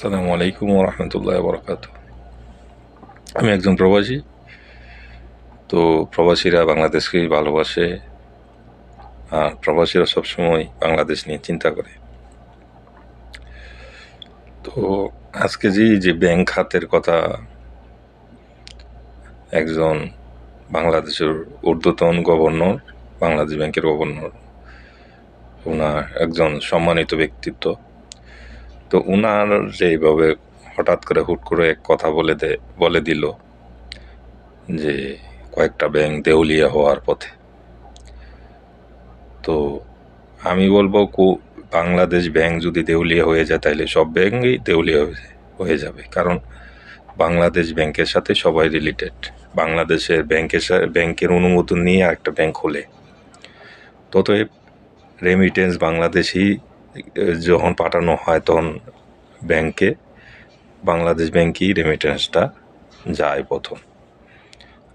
আসসালামু আলাইকুম রহমতুল্লাহ বরকাত। আমি একজন প্রবাসী। তো প্রবাসীরা বাংলাদেশকেই ভালোবাসে, আর প্রবাসীরা সবসময় বাংলাদেশ নিয়ে চিন্তা করে। তো আজকে যে ব্যাংক খাতের কথা একজন বাংলাদেশের ঊর্ধ্বতন গভর্নর, বাংলাদেশ ব্যাংকের গভর্নর, ওনার একজন সম্মানিত ব্যক্তিত্ব। তো ওনার যেভাবে হঠাৎ করে হুট করে এক কথা বলে দিল যে কয়েকটা ব্যাংক দেউলিয়া হওয়ার পথে। তো আমি বলবো বাংলাদেশ ব্যাংক যদি দেউলিয়া হয়ে যায় তাহলে সব ব্যাংকই দেউলিয়া হয়ে যাবে, কারণ বাংলাদেশ ব্যাংকের সাথে সবাই রিলেটেড। বাংলাদেশের ব্যাংকের অনুমোদন নিয়ে একটা ব্যাংক খোলে, ততএব রেমিটেন্স বাংলাদেশি যখন পাঠানো হয় তখন ব্যাংকে বাংলাদেশ ব্যাংকেই রেমিটেন্সটা যায় প্রথম।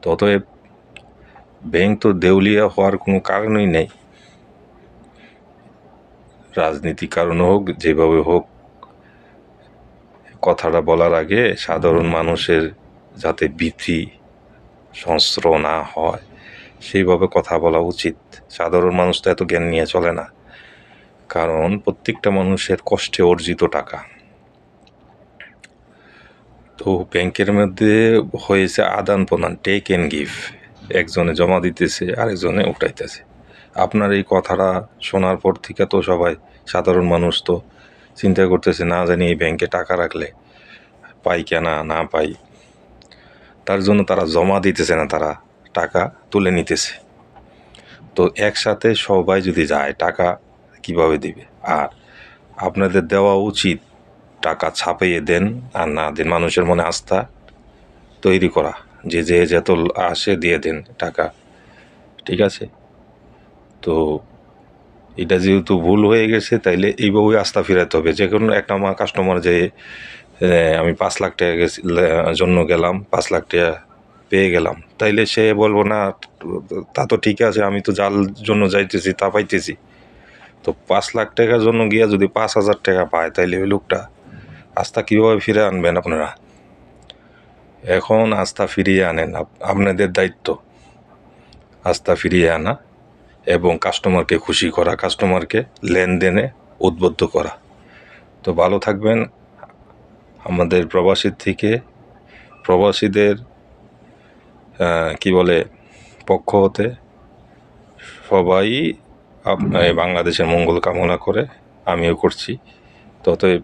ততএব ব্যাংক তো দেউলিয়া হওয়ার কোনো কারণই নেই। রাজনীতিক কারণে হোক, যেভাবে হোক, কথাটা বলার আগে সাধারণ মানুষের যাতে ভীতি সহস্র না হয় সেইভাবে কথা বলা উচিত। সাধারণ মানুষ তো এত জ্ঞান নিয়ে চলে না, কারণ প্রত্যেকটা মানুষের কষ্টে অর্জিত টাকা। তো ব্যাংকের মধ্যে হয়েছে আদান প্রদান, টেক অ্যান্ড গিভ। একজনে জমা দিতেছে, আরেকজনে উঠাইতেছে। আপনার এই কথাটা শোনার পর থেকে তো সবাই সাধারণ মানুষ তো চিন্তা করতেছে, না জানি এই ব্যাংকে টাকা রাখলে পাই কেনা না পাই, তার জন্য তারা জমা দিতেছে না, তারা টাকা তুলে নিতেছে। তো একসাথে সবাই যদি যায় টাকা কিভাবে দিবে? আর আপনাদের দেওয়া উচিত টাকা ছাপিয়ে দেন আর না দেন, মানুষের মনে আস্থা তৈরি করা, যে যত আসে দিয়ে দেন টাকা, ঠিক আছে? তো এটা যেহেতু ভুল হয়ে গেছে, তাইলে এইভাবেই আস্থা ফেরাতে হবে। যে কোনো একটা আমার কাস্টমার যে আমি 5 লাখ টাকা জন্য গেলাম, 5 লাখ টাকা পেয়ে গেলাম, তাইলে সে বলবো না তা তো ঠিক আছে, আমি তো যার জন্য যাইতেছি তা পাইতেছি। তো 5 লাখ টাকার জন্য গিয়া যদি 5,000 টাকা পায়, তাইলে ওই লোকটা আস্থা কীভাবে ফিরে আনবেন আপনারা? এখন আস্থা ফিরিয়ে আনেন, আপনাদের দায়িত্ব আস্থা ফিরিয়ে আনা এবং কাস্টমারকে খুশি করা, কাস্টমারকে লেনদেনে উদ্বুদ্ধ করা। তো ভালো থাকবেন। আমাদের প্রবাসীদের পক্ষ হতে সবাই বাংলাদেশের মঙ্গল কামনা করে, আমিও করছি। ততই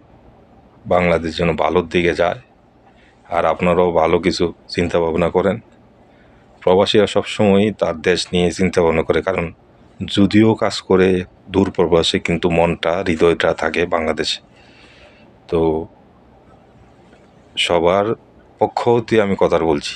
বাংলাদেশ যেন ভালোর দিকে যায়, আর আপনারাও ভালো কিছু চিন্তা ভাবনা করেন। প্রবাসীরা সবসময়ই তার দেশ নিয়ে চিন্তা ভাবনা করে, কারণ যদিও কাজ করে দূর প্রবাসে, কিন্তু মনটা, হৃদয়টা থাকে বাংলাদেশে। তো সবার পক্ষ হতে আমি কথা বলছি।